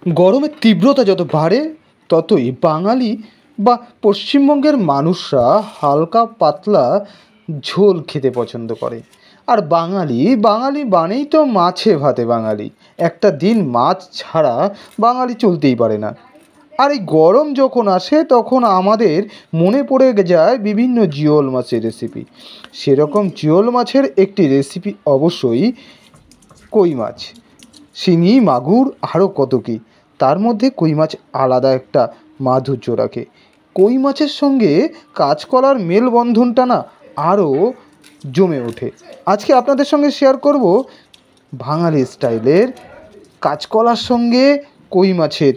গরমের তীব্রতা যত বাড়ে ততই বাঙালি বা পশ্চিমবঙ্গের মানুষরা হালকা পাতলা ঝোল খেতে পছন্দ করে। আর বাঙালি বাঙালি মানেই তো মাছে ভাতে বাঙালি। একটা দিন মাছ ছাড়া বাঙালি চলতেই পারে না। আর এই গরম যখন আসে তখন আমাদের মনে পড়ে যায় বিভিন্ন জিওল মাছের রেসিপি। সেরকম জিওল মাছের একটি রেসিপি অবশ্যই কই মাছ, শিঙি, মাগুর, আরও কত কী। তার মধ্যে কই মাছ আলাদা একটা মাধুর্য রাখে। কই মাছের সঙ্গে কাঁচকলার মেলবন্ধনটা না আরও জমে ওঠে। আজকে আপনাদের সঙ্গে শেয়ার করব বাঙালি স্টাইলের কাঁচকলার সঙ্গে কই মাছের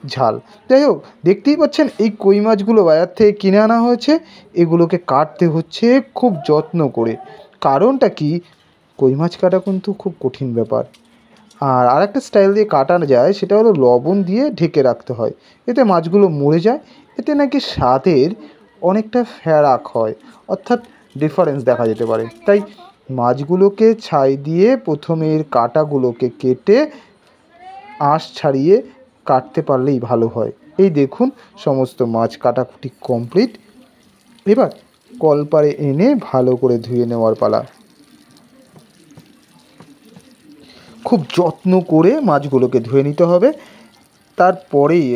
ঝাল। যাই হোক, দেখতেই পাচ্ছেন এই কই মাছগুলো বাজার থেকে কিনে আনা হয়েছে। এগুলোকে কাটতে হচ্ছে খুব যত্ন করে। কারণটা কি, কই মাছ কাটা কিন্তু খুব কঠিন ব্যাপার। আর আরেকটা স্টাইল দিয়ে কাটানো যায়, সেটা হলো লবণ দিয়ে ঢেকে রাখতে হয়। এতে মাছগুলো মরে যায়। এতে নাকি স্বাদের অনেকটা ফারাক হয়, অর্থাৎ ডিফারেন্স দেখা যেতে পারে। তাই মাছগুলোকে ছাই দিয়ে প্রথমে এর কাঁটাগুলোকে কেটে আঁশ ছাড়িয়ে কাটতে পারলেই ভালো হয়। এই দেখুন, সমস্ত মাছ কাটাকুটি কমপ্লিট। এবার কলপারে এনে ভালো করে ধুয়ে নেওয়ার পালা। খুব যত্ন করে মাছগুলোকে ধুয়ে নিতে হবে। তারপরেই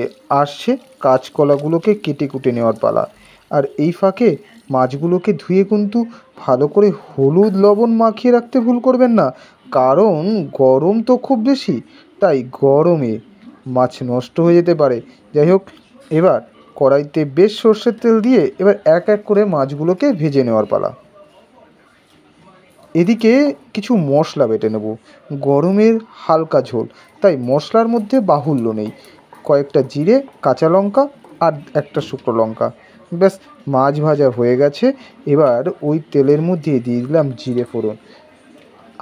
আসছে কাঁচকলাগুলোকে কেটে কুটে নেওয়ার পালা। আর এই ফাঁকে মাছগুলোকে ধুয়ে কিন্তু ভালো করে হলুদ লবণ মাখিয়ে রাখতে ভুল করবেন না। কারণ গরম তো খুব বেশি, তাই গরমে মাছ নষ্ট হয়ে যেতে পারে। যাই হোক, এবার কড়াইতে বেশ সর্ষের তেল দিয়ে এবার এক এক করে মাছগুলোকে ভেজে নেওয়ার পালা। এদিকে কিছু মশলা বেটে নেব। গরমের হালকা ঝোল, তাই মশলার মধ্যে বাহুল্য নেই। কয়েকটা জিরে, কাঁচা লঙ্কা আর একটা শুকনো লঙ্কা। ব্যাস, মাছ ভাজা হয়ে গেছে। এবার ওই তেলের মধ্যে দিয়ে দিলাম জিরে ফোড়ন।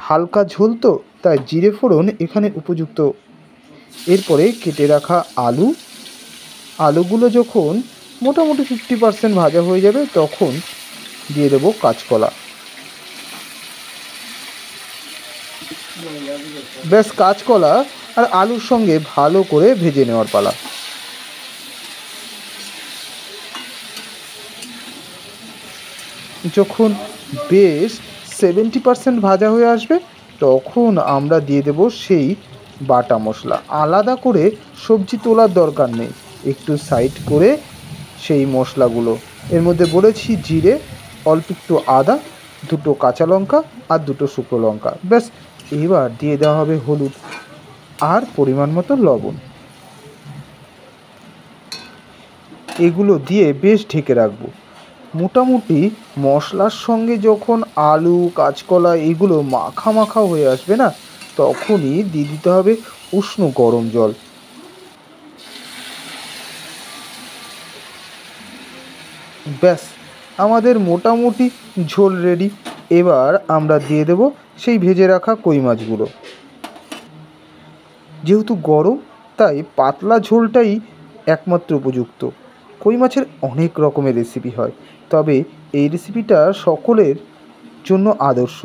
হালকা ঝোল তো, তাই জিরে ফোড়ন এখানে উপযুক্ত। এরপরে কেটে রাখা আলুগুলো যখন মোটামুটি 50% ভাজা হয়ে যাবে তখন দিয়ে দেবো কাঁচকলা। ব্যাস, কাঁচকলা আর আলুর সঙ্গে ভালো করে ভেজে নেওয়ার পালা। যখন বেশ 70% ভাজা হয়ে আসবে তখন আমরা দিয়ে দেব সেই বাটা মশলা। আলাদা করে সবজি তোলার দরকার নেই, একটু সাইড করে সেই মশলাগুলো এর মধ্যে বলেছি জিরে, অল্প একটু আদা, দুটো কাঁচা লঙ্কা আর দুটো শুকনো লঙ্কা। ব্যাস, এবার দিয়ে দেওয়া হবে হলুদ আর পরিমাণ মতো লবণ। এগুলো দিয়ে বেশ ঢেকে রাখবো। মোটামুটি মশলার সঙ্গে যখন আলু, কাঁচকলা এগুলো মাখা মাখা হয়ে আসবে না, তখনই দিয়ে দিতে হবে উষ্ণ গরম জল। ব্যাস, আমাদের মোটামুটি ঝোল রেডি। এবার আমরা দিয়ে দেব সেই ভেজে রাখা কই মাছগুলো। যেহেতু গরম, তাই পাতলা ঝোলটাই একমাত্র উপযুক্ত। কই মাছের অনেক রকমের রেসিপি হয়, তবে এই রেসিপিটা সকলের জন্য আদর্শ।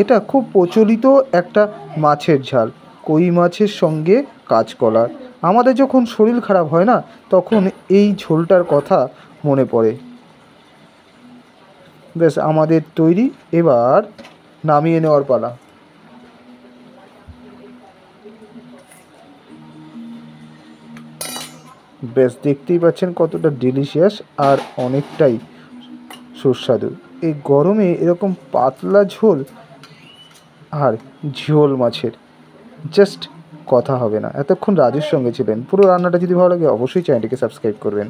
এটা খুব প্রচলিত একটা মাছের ঝাল, কই মাছের সঙ্গে কাঁচকলা। আমাদের যখন শরীর খারাপ হয় না, তখন এই ঝোলটার কথা মনে পড়ে। ব্যাস, আমাদের তৈরি। এবার নামিয়ে নেওয়ার পালা। ব্যাস, দেখতেই পাচ্ছেন কতটা ডিলিশিয়াস আর অনেকটাই সুস্বাদু। এই গরমে এরকম পাতলা ঝোল আর ঝোল মাছের জাস্ট কথা হবে না। এতক্ষণ রাজুর সঙ্গে ছিলেন। পুরো রান্নাটা যদি ভালো লাগে অবশ্যই চ্যানেলটিকে সাবস্ক্রাইব করবেন।